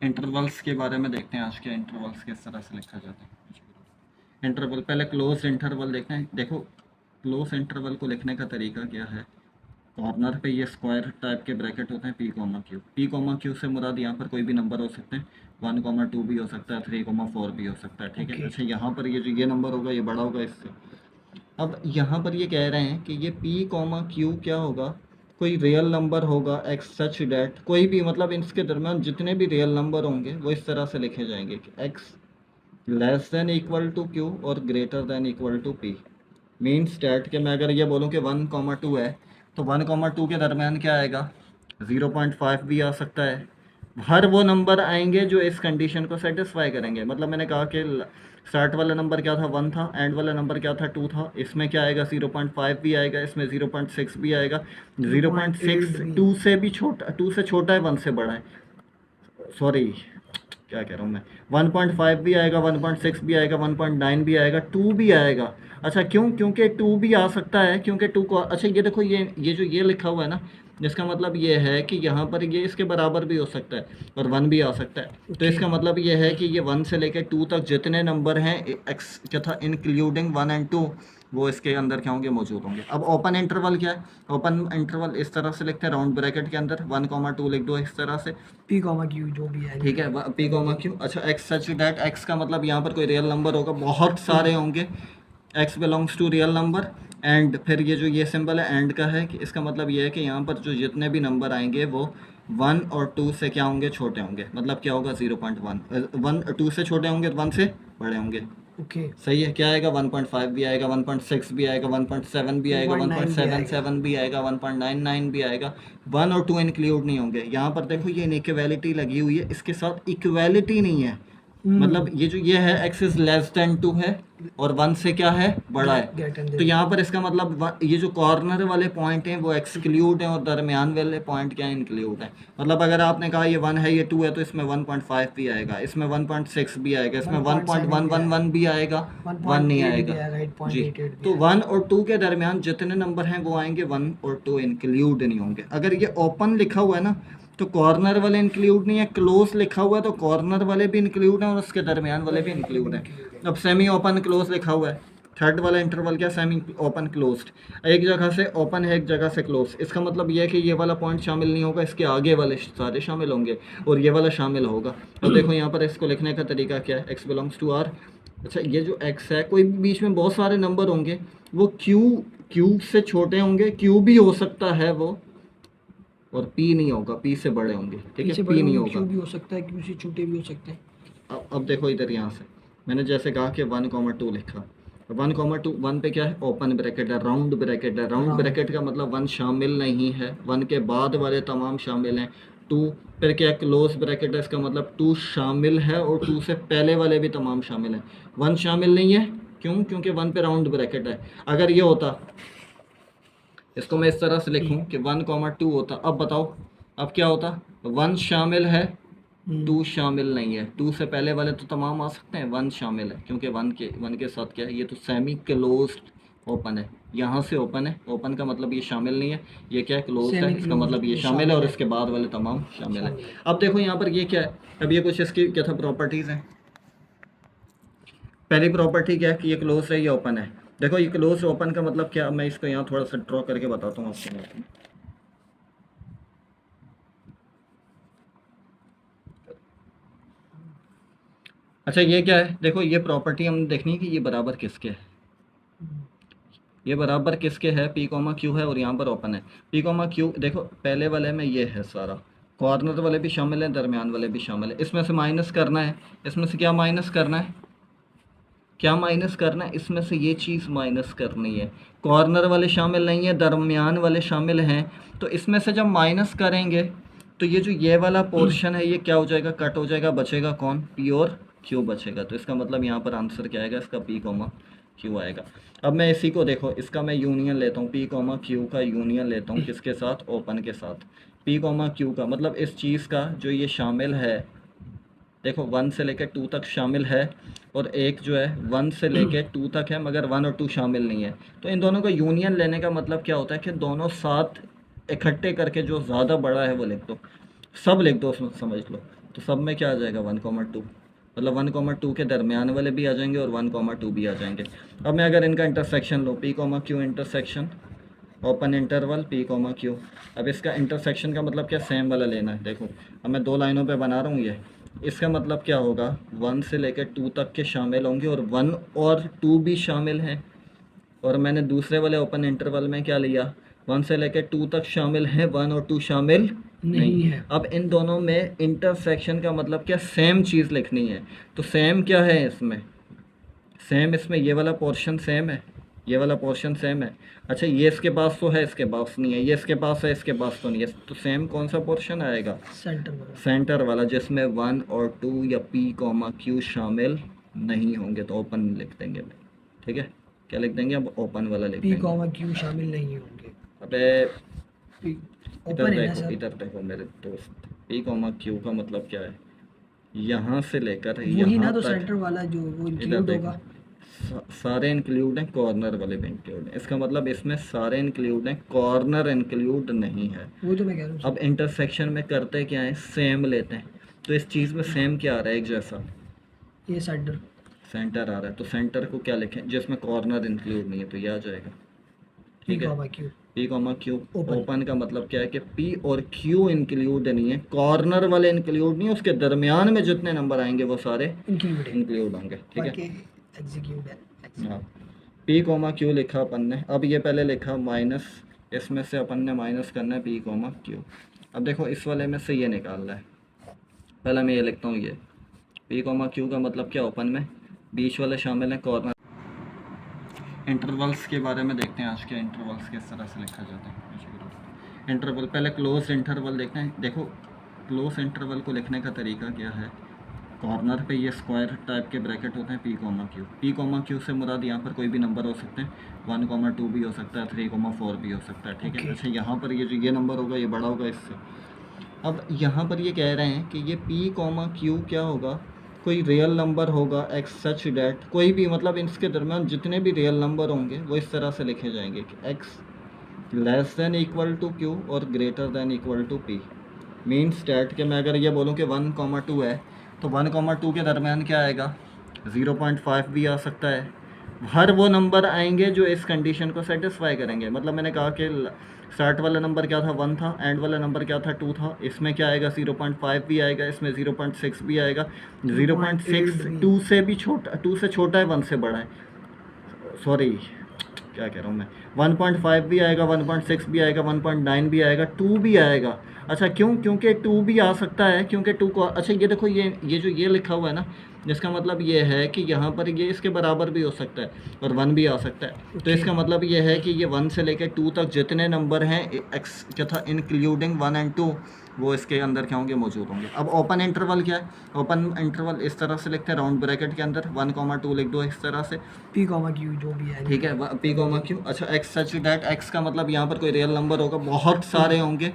Intervals के बारे में देखते हैं आज के इंटरवल्स किस तरह से लिखा जाता है। इंटरवल पहले क्लोज इंटरवल देखते हैं। देखो क्लोज इंटरवल को लिखने का तरीका क्या है। कॉर्नर पे ये स्क्वायर टाइप के ब्रैकेट होते हैं पी कॉमा क्यू से मुराद यहाँ पर कोई भी नंबर हो सकते हैं। 1,2 भी हो सकता है, 3,4 भी हो सकता है। ठीक है। अच्छा यहाँ पर ये जो ये नंबर होगा ये बड़ा होगा इससे। अब यहाँ पर ये कह रहे हैं कि ये पी कॉमा क्यू क्या होगा, कोई रियल नंबर होगा एक्स सच डैट, कोई भी मतलब इसके दरमियान जितने भी रियल नंबर होंगे वो इस तरह से लिखे जाएंगे कि x less than equal to q और greater than equal to p. Means that के मैं अगर ये बोलूँ कि 1,2 है तो 1,2 के दरमियान क्या आएगा, 0.5 भी आ सकता है। हर वो नंबर आएंगे जो इस कंडीशन को सेटिस्फाई करेंगे। मतलब मैंने कहा कि स्टार्ट वाला नंबर क्या था 1 था, एंड वाला नंबर क्या था 2 था, इसमें क्या आएगा 0.5 भी आएगा, इसमें 0.6 भी आएगा। 0.6 2 से भी छोटा, 2 से छोटा है 1 से बड़ा है, सॉरी क्या कह रहा हूँ मैं, 1.5 भी आएगा, 1.6 भी आएगा, 1.9 भी आएगा, 2 भी आएगा। अच्छा क्यों, क्योंकि 2 भी आ सकता है क्योंकि 2 को, अच्छा ये देखो ये जो ये लिखा हुआ है ना, जिसका मतलब ये है कि यहाँ पर ये इसके बराबर भी हो सकता है और 1 भी आ सकता है। तो इसका मतलब ये है कि ये 1 से लेकर 2 तक जितने नंबर हैं एक्स क्या था इंक्लूडिंग 1 और 2 वो इसके अंदर क्या होंगे, मौजूद होंगे। अब ओपन इंटरवल क्या है, ओपन इंटरवल इस तरह से लिखते हैं राउंड ब्रैकेट के अंदर 1,2 लिख दो इस तरह से, पी कॉमा क्यू जो भी है, ठीक है पी कॉमा क्यू। अच्छा एक्स सच डैट, एक्स का मतलब यहाँ पर कोई रियल नंबर होगा, बहुत सारे होंगे, x belongs to real number. And फिर ये जो ये सिंबल है एंड का है कि इसका मतलब ये है कि यहाँ पर जो जितने भी नंबर आएंगे वो 1 और 2 से क्या होंगे, छोटे होंगे। मतलब क्या होगा 0.1, 1 2 से छोटे होंगे, 1 से बड़े होंगे। ओके सही है। क्या आएगा 1.5 भी आएगा, 1.6 भी आएगा, 1.7 भी आएगा, 1.77 भी आएगा, 1.99 भी आएगा। 1 और 2 इंक्लूड नहीं होंगे। यहाँ पर देखो ये इनइक्वालिटी लगी हुई है, इसके साथ इक्वालिटी नहीं है। मतलब ये जो ये है एक्स इज लेस देन 2 है और 1 से क्या है, बड़ा है। तो यहाँ पर इसका मतलब ये जो कॉर्नर वाले पॉइंट हैं वो एक्सक्लूड हैं और दरमियान वाले पॉइंट क्या इंक्लूड हैं। मतलब अगर आपने कहा ये 1 है ये 2 है तो इसमें 1.5 भी आएगा, इसमें 1.6 भी आएगा, इसमें 1.111 भी आएगा, 1 नहीं आएगा जी। तो 1 और 2 के दरमियान जितने नंबर हैं वो आएंगे, 1 और 2 इंक्लूड नहीं होंगे। अगर ये ओपन लिखा हुआ है ना तो कॉर्नर वाले इंक्लूड नहीं है, क्लोज लिखा हुआ है तो कॉर्नर वाले भी इंक्लूड हैं और उसके दरमियान वाले भी इंक्लूड हैं। अब सेमी ओपन क्लोज लिखा हुआ है, थर्ड वाला इंटरवल क्या, सेमी ओपन क्लोज्ड। एक जगह से ओपन है एक जगह से क्लोज, इसका मतलब ये है कि ये वाला पॉइंट शामिल नहीं होगा, इसके आगे वाले सारे शामिल होंगे और ये वाला शामिल होगा। अब देखो यहाँ पर इसको लिखने का तरीका क्या है, एक्स बिलोंग्स टू आर। अच्छा ये जो एक्स है, कोई बीच में बहुत सारे नंबर होंगे वो क्यू से छोटे होंगे, क्यू भी हो सकता है वो, और पी नहीं होगा, पी से बड़े होंगे। ठीक है पी नहीं होगा, क्यू भी हो सकता है, क्यू से छोटे भी हो सकते हैं। अब देखो इधर यहाँ से मैंने जैसे कहा कि 1,2 लिखा, 1,2 1 पे क्या है, ओपन ब्रैकेट है, राउंड ब्रैकेट है। राउंड ब्रैकेट का मतलब 1 शामिल नहीं है, 1 के बाद वाले तमाम शामिल हैं। 2 फिर क्या, क्लोज ब्रैकेट है, इसका मतलब 2 शामिल है और 2 से पहले वाले भी तमाम शामिल हैं। 1 शामिल नहीं है, क्यों, क्योंकि 1 पे राउंड ब्रैकेट है। अगर ये होता, इसको मैं इस तरह से लिखूं कि 1,2 होता, अब बताओ अब क्या होता, 1 शामिल है 2 शामिल नहीं है। 2 से पहले वाले तो तमाम आ सकते हैं, 1 शामिल है क्योंकि 1 के साथ क्या है, ये तो सेमी क्लोज्ड ओपन है, यहाँ से ओपन है, ओपन का मतलब ये शामिल नहीं है, ये क्या है क्लोज है, इसका मतलब ये शामिल है और इसके बाद वाले तमाम शामिल है। अब देखो यहाँ पर ये क्या है, अब ये कुछ इसकी क्या था प्रॉपर्टीज़ हैं। पहली प्रॉपर्टी क्या है कि ये क्लोज है, ये ओपन है। देखो ये क्लोज ओपन का मतलब क्या, मैं इसको यहाँ थोड़ा सा ड्रॉ करके बताता हूँ आपको। अच्छा ये क्या है, देखो ये प्रॉपर्टी हमने देखनी है कि ये बराबर किसके है, ये बराबर किसके है, पी कॉमा क्यू है और यहाँ पर ओपन है। पी कॉमा क्यू देखो पहले वाले में ये है सारा, कॉर्नर वाले भी शामिल हैं, दरमियान वाले भी शामिल है। इसमें से माइनस करना है, इसमें से क्या माइनस करना है, क्या माइनस करना है, इसमें से ये चीज़ माइनस करनी है। कॉर्नर वाले शामिल नहीं है, दरमियान वाले शामिल हैं, तो इसमें से जब माइनस करेंगे तो ये जो ये वाला पोर्शन है ये क्या हो जाएगा, कट हो जाएगा, बचेगा कौन, पी और क्यू बचेगा। तो इसका मतलब यहाँ पर आंसर क्या आएगा, इसका पी कॉमा क्यू आएगा। अब मैं इसी को देखो, इसका मैं यूनियन लेता हूँ, पी कॉमा क्यू का यूनियन लेता हूँ, किसके साथ, ओपन के साथ। पी कॉमा क्यू का मतलब इस चीज़ का जो ये शामिल है, देखो 1 से लेकर 2 तक शामिल है और एक जो है 1 से लेकर 2 तक है मगर 1 और 2 शामिल नहीं है। तो इन दोनों का यूनियन लेने का मतलब क्या होता है कि दोनों साथ इकट्ठे करके जो ज़्यादा बड़ा है वो लिख दो, सब लिख दो उसमें, समझ लो। तो सब में क्या आ जाएगा 1,2, मतलब 1,2 के दरमियान वाले भी आ जाएंगे और 1,2 भी आ जाएंगे। अब मैं अगर इनका इंटरसेक्शन लो, p comma q intersection open interval p comma q. अब इसका इंटरसेक्शन का मतलब क्या, सेम वाला लेना है। देखो अब मैं 2 लाइनों पे बना रहा हूँ ये, इसका मतलब क्या होगा 1 से लेकर 2 तक के शामिल होंगे और 1 और 2 भी शामिल हैं। और मैंने दूसरे वाले ओपन इंटरवल में क्या लिया, 1 से लेकर 2 तक शामिल हैं, 1 और 2 शामिल नहीं है। अब इन दोनों में इंटरसेक्शन का मतलब क्या, सेम चीज़ लिखनी है। तो सेम क्या है इसमें, सेम इसमें ये वाला पोर्शन सेम है, ये वाला पोर्शन सेम है। अच्छा ये इसके पास तो है, इसके पास नहीं है, ये इसके पास है, इसके पास तो नहीं है। तो सेम कौन सा पोर्शन आएगा, सेंटर वाला। सेंटर वाला, जिसमें 1 और 2 या पी कॉमा क्यू शामिल नहीं होंगे। तो ओपन लिख देंगे भाई, ठीक है। क्या लिख देंगे अब, ओपन वाला लिख पी देंगे। कॉमा क्यू शामिल नहीं होंगे। अबे पी इधर ओपन है ना देखो, सर? इधर देखो मेरे दोस्त, पी कॉमा क्यू का मतलब क्या है, यहाँ से लेकर वही ना, यहाँ तो तक। सेंटर वाला जो वो इधर इंक्लूड देखो होगा। सारे इंक्लूड हैं, कॉर्नर वाले भी इंक्लूड हैं। इसका मतलब इसमें सारे इंक्लूड हैं, कॉर्नर इंक्लूड नहीं है। वो तो मैं कह रहा हूँ अब इंटरसेक्शन में करते क्या है, सेम लेते हैं। तो इस चीज़ में सेम क्या आ रहा है, एक जैसा ये सेंटर। सेंटर आ रहा है। तो सेंटर को क्या लिखें, जिसमें कॉर्नर इंक्लूड नहीं है, तो ये आ जाएगा, पी ठीक है। Comma Q. P comma Q Open। Open का मतलब क्या है कि पी और क्यू इंक्लूड नहीं है, कॉर्नर वाले इंक्लूड नहीं है, उसके दरमियान में जितने नंबर आएंगे वो सारे इंक्लूड है। इंक्लूड होंगे, ठीक है। बाकी एग्जीक्यूट है। हाँ, पी कॉमा क्यू लिखा अपन ने। अब ये पहले लिखा माइनस, इसमें से अपन ने माइनस करना है पी कॉमा क्यू। अब देखो इस वाले में से ये निकालना है। पहले मैं ये लिखता हूँ, ये पी कॉमा क्यू का मतलब क्या, ओपन में बीच वाले शामिल हैं, कॉर्नर। इंटरवल्स के बारे में देखते हैं आज के, इंटरवल्स किस तरह से लिखा जाता है। इंटरवल, पहले क्लोज इंटरवल देखते हैं। देखो क्लोज इंटरवल को लिखने का तरीका क्या है, कॉर्नर पे ये स्क्वायर टाइप के ब्रैकेट होते हैं, P comma Q. P comma Q से मुराद यहाँ पर कोई भी नंबर हो सकते हैं, 1,2 भी हो सकता है, 3,4 भी हो सकता है, ठीक है। Okay। अच्छा यहाँ पर ये जो ये नंबर होगा ये बड़ा होगा इससे। अब यहाँ पर ये कह रहे हैं कि ये पी कॉमा क्यू क्या होगा, कोई रियल नंबर होगा, एक्स सच डैट, कोई भी मतलब इसके दरमियान जितने भी रियल नंबर होंगे वो इस तरह से लिखे जाएंगे कि x less than equal to q और greater than equal to p. Means that कि मैं अगर ये बोलूँ कि 1,2 है तो 1,2 के दरमियान क्या आएगा, 0.5 भी आ सकता है। हर वो नंबर आएंगे जो इस कंडीशन को सेटिस्फाई करेंगे। मतलब मैंने कहा कि स्टार्ट वाला नंबर क्या था, 1 था, एंड वाला नंबर क्या था, 2 था। इसमें क्या आएगा, 0.5 भी आएगा, इसमें 0.6 भी आएगा। 0.6 2 से भी छोटा, 2 से छोटा है, 1 से बड़ा है, सॉरी क्या कह रहा हूँ मैं, 1.5 भी आएगा, 1.6 भी आएगा, 1.9 भी आएगा, 2 भी आएगा। अच्छा क्यों, क्योंकि 2 भी आ सकता है, क्योंकि 2 को, अच्छा ये देखो ये जो ये लिखा हुआ है ना, जिसका मतलब ये है कि यहाँ पर ये इसके बराबर भी हो सकता है और 1 भी आ सकता है। तो इसका मतलब ये है कि ये 1 से लेकर 2 तक जितने नंबर हैं एक्स क्या था, इंक्लूडिंग 1 और 2, वो इसके अंदर क्या होंगे, मौजूद होंगे। अब ओपन इंटरवल क्या है, ओपन इंटरवल इस तरह से लिखते हैं, राउंड ब्रैकेट के अंदर 1,2 लिख दो इस तरह से, पी कॉमा क्यू जो भी है, ठीक है। P comma Q. अच्छा एक्स सच डैट, एक्स का मतलब यहाँ पर कोई रियल नंबर होगा, बहुत सारे होंगे,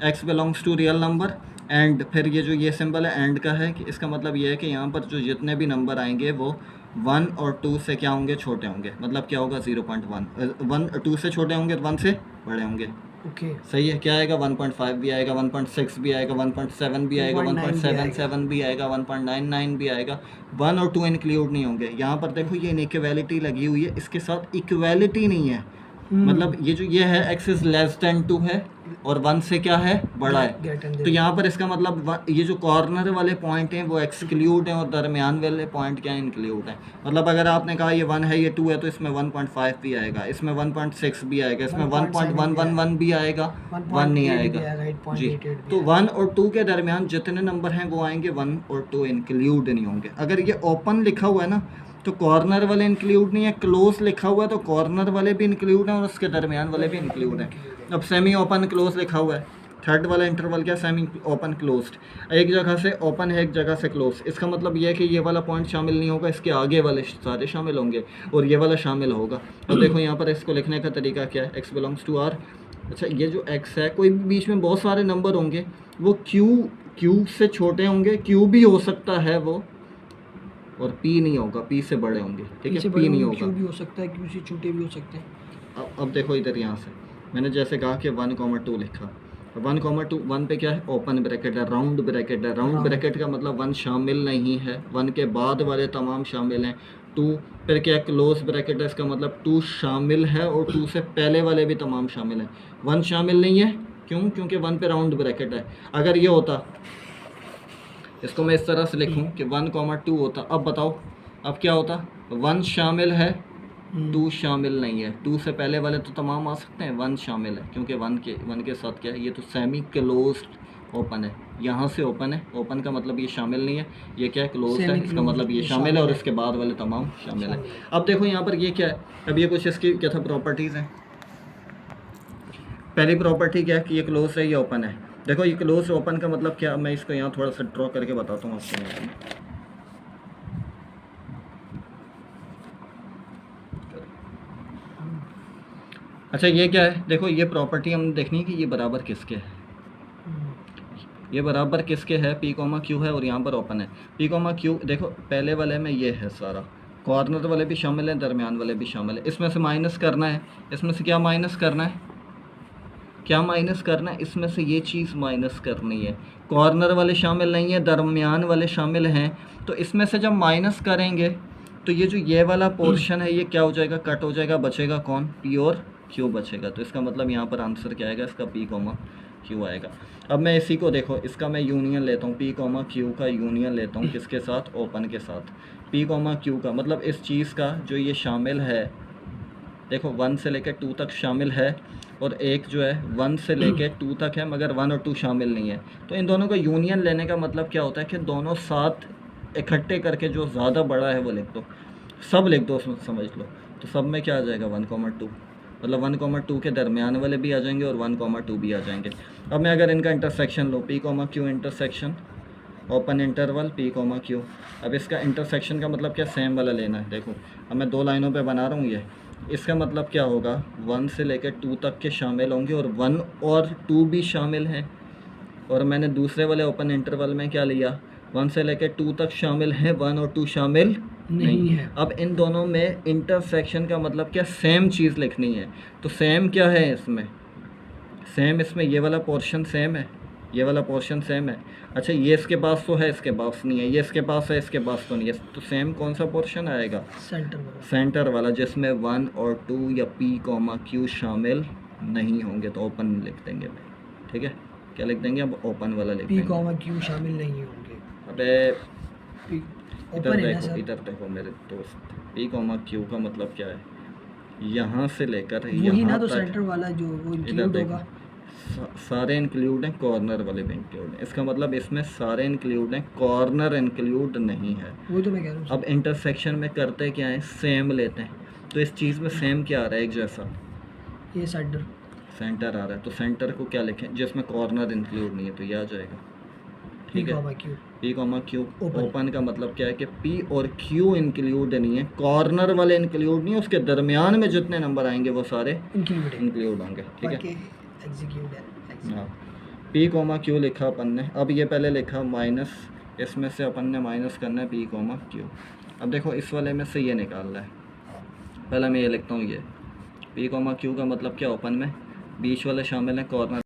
x belongs to real number. And फिर ये जो ये सिंबल है एंड का है, कि इसका मतलब ये है कि यहाँ पर जो जितने भी नंबर आएंगे वो 1 और 2 से क्या होंगे, छोटे होंगे। मतलब क्या होगा, 0.1 2 से छोटे होंगे, 1 से बड़े होंगे। ओके। सही है, क्या आएगा, 1.5 भी आएगा, 1.6 भी आएगा, 1.7 भी आएगा, 1.77 भी आएगा, 1.99 भी आएगा। 1 और 2 इंक्लूड नहीं होंगे। यहाँ पर देखो ये इनइक्वालिटी लगी हुई है, इसके साथ इक्वालिटी नहीं है। मतलब ये जो ये है एक्स इज लेस देन 2 है और 1 से क्या है, बड़ा है। तो यहाँ पर इसका मतलब ये जो कॉर्नर वाले पॉइंट हैं वो एक्सक्लूड हैं और दरमियान वाले पॉइंट क्या इंक्लूड हैं। मतलब अगर आपने कहा ये 1 है, ये 2 है, तो इसमें 1.5 भी आएगा, इसमें 1.6 भी आएगा, इसमें 1.111 भी आएगा, 1 नहीं आएगा जी। तो 1 और 2 के दरमियान जितने नंबर हैं वो आएंगे, 1 और 2 इंक्लूड नहीं होंगे। अगर ये ओपन लिखा हुआ है ना तो कॉर्नर वाले इंक्लूड नहीं है, क्लोज लिखा हुआ है तो कॉर्नर वाले भी इंक्लूड हैं और उसके दरमियान वाले भी इंक्लूड हैं। अब सेमी ओपन क्लोज लिखा हुआ है, थर्ड वाला इंटरवल क्या, सेमी ओपन क्लोज्ड। एक जगह से ओपन है, एक जगह से क्लोज। इसका मतलब ये है कि ये वाला पॉइंट शामिल नहीं होगा, इसके आगे वाले सारे शामिल होंगे और ये वाला शामिल होगा। तो देखो यहाँ पर इसको लिखने का तरीका क्या है, एक्स बिलोंग्स टू आर। अच्छा ये जो एक्स है, कोई भी बीच में बहुत सारे नंबर होंगे, वो क्यू से छोटे होंगे, क्यू भी हो सकता है वो, और पी नहीं होगा, पी से बड़े होंगे, ठीक है। पी नहीं होगा, क्यू भी हो सकता है, क्यू से छोटे भी हो सकते हैं। अब देखो इधर यहाँ से मैंने जैसे कहा कि 1,2 लिखा, 1 कॉमा 2, 1 पे क्या है, ओपन ब्रैकेट है, राउंड ब्रैकेट है। Round Round. ब्रैकेट का मतलब 1 शामिल नहीं है, 1 के बाद वाले तमाम शामिल हैं। 2 फिर क्या है, क्लोज ब्रैकेट है, इसका मतलब 2 शामिल है और 2 से पहले वाले भी तमाम शामिल हैं। 1 शामिल नहीं है, क्यों? क्योंकि 1 पे राउंड ब्रैकेट है। अगर ये होता, इसको मैं इस तरह से लिखूं कि 1 कॉमा 2 होता, अब बताओ अब क्या होता, 1 शामिल है, 2 शामिल नहीं है। 2 से पहले वाले तो तमाम आ सकते हैं, 1 शामिल है क्योंकि 1 के साथ क्या है, ये तो सेमी क्लोज्ड ओपन है, यहाँ से ओपन है, ओपन का मतलब ये शामिल नहीं है, ये क्या है, क्लोज है, इसका मतलब ये शामिल है और इसके बाद वाले तमाम शामिल है। अब देखो यहाँ पर ये क्या है, अब ये कुछ इसकी क्या था, प्रॉपर्टीज़ हैं। पहली प्रॉपर्टी क्या है कि ये क्लोज है, ये ओपन है। देखो ये क्लोज ओपन का मतलब क्या, मैं इसको यहाँ थोड़ा सा ड्रॉ करके बताता हूँ आपको। अच्छा ये क्या है, देखो ये प्रॉपर्टी हमने देखनी है कि ये बराबर किसके है, ये बराबर किसके है, पी कॉमा क्यू है और यहाँ पर ओपन है। पी कॉमा क्यू देखो पहले वाले में ये है सारा, कॉर्नर वाले भी शामिल हैं, दरमियान वाले भी शामिल है। इसमें से माइनस करना है, इसमें से क्या माइनस करना है, क्या माइनस करना है, इसमें से ये चीज़ माइनस करनी है। कॉर्नर वाले शामिल नहीं है, दरमियान वाले शामिल हैं, तो इसमें से जब माइनस करेंगे तो ये जो ये वाला पोर्शन है ये क्या हो जाएगा, कट हो जाएगा, बचेगा कौन, पी और क्यू बचेगा। तो इसका मतलब यहाँ पर आंसर क्या आएगा, इसका पी कॉमा क्यू आएगा। अब मैं इसी को देखो, इसका मैं यूनियन लेता हूँ, पी कॉमा क्यू का यूनियन लेता हूँ, किसके साथ, ओपन के साथ। पी कॉमा क्यू का मतलब इस चीज़ का जो ये शामिल है, देखो 1 से लेकर 2 तक शामिल है और एक जो है 1 से लेकर 2 तक है मगर 1 और 2 शामिल नहीं है। तो इन दोनों का यूनियन लेने का मतलब क्या होता है कि दोनों साथ इकट्ठे करके जो ज़्यादा बड़ा है वो लिख दो, सब लिख दो, उसमें समझ लो। तो सब में क्या आ जाएगा, 1,2, मतलब 1,2 के दरमियान वाले भी आ जाएंगे और 1,2 भी आ जाएंगे। अब मैं अगर इनका इंटरसेक्शन लो, p comma q intersection open interval p comma q. अब इसका इंटरसेक्शन का मतलब क्या, सेम वाला लेना है। देखो अब मैं 2 लाइनों पे बना रहा हूँ ये, इसका मतलब क्या होगा, 1 से लेकर 2 तक के शामिल होंगे और 1 और 2 भी शामिल हैं। और मैंने दूसरे वाले ओपन इंटरवल में क्या लिया, 1 से लेकर 2 तक शामिल हैं, 1 और 2 शामिल नहीं है। अब इन दोनों में इंटरसेक्शन का मतलब क्या, सेम चीज़ लिखनी है। तो सेम क्या है इसमें, सेम इसमें ये वाला पोर्शन सेम है, ये वाला पोर्शन सेम है। अच्छा ये इसके पास तो है, इसके पास नहीं है, ये इसके पास है, इसके पास तो नहीं है। तो सेम कौन सा पोर्शन आएगा, सेंटर वाला जिसमें 1 और 2 या पी कॉमा क्यू शामिल नहीं होंगे। तो ओपन लिख देंगे भाई, ठीक है, क्या लिख देंगे, अब ओपन वाला लिख देंगे, पी कॉमा क्यू शामिल नहीं होंगे। अबे इधर देखो मेरे दोस्त, पी कॉमा क्यू का मतलब क्या है, यहाँ से लेकर यहाँ तो तक, सेंटर वाला जो वो इधर इंक्लूड देखो होगा, सारे इंक्लूड हैं, कॉर्नर वाले भी इंक्लूड हैं। इसका मतलब इसमें सारे इंक्लूड हैं, कॉर्नर इंक्लूड नहीं है। वो तो मैं कह रहा हूँ। अब इंटरसेक्शन में करते क्या है, सेम लेते हैं। तो इस चीज़ में सेम क्या आ रहा है, एक जैसा, ये सेंटर सेंटर आ रहा है। तो सेंटर को क्या लिखें, जिसमें कॉर्नर इंक्लूड नहीं है, तो ये आ जाएगा, ठीक है। पी कॉमा क्यू ओपन का मतलब क्या है कि पी और क्यू इंक्लूड नहीं है, कॉर्नर वाले इंक्लूड नहीं है, उसके दरमियान में जितने नंबर आएंगे वो सारे इंक्लूड होंगे, ठीक है। हाँ, पी कॉमा क्यू लिखा अपन ने। अब ये पहले लिखा माइनस, इसमें से अपन ने माइनस करना है पी कॉमा क्यू। अब देखो इस वाले में से ये निकालना है, पहले मैं ये लिखता हूँ, ये पी कॉमा क्यू का मतलब क्या, ओपन में बीच वाले शामिल हैं, कॉर्नर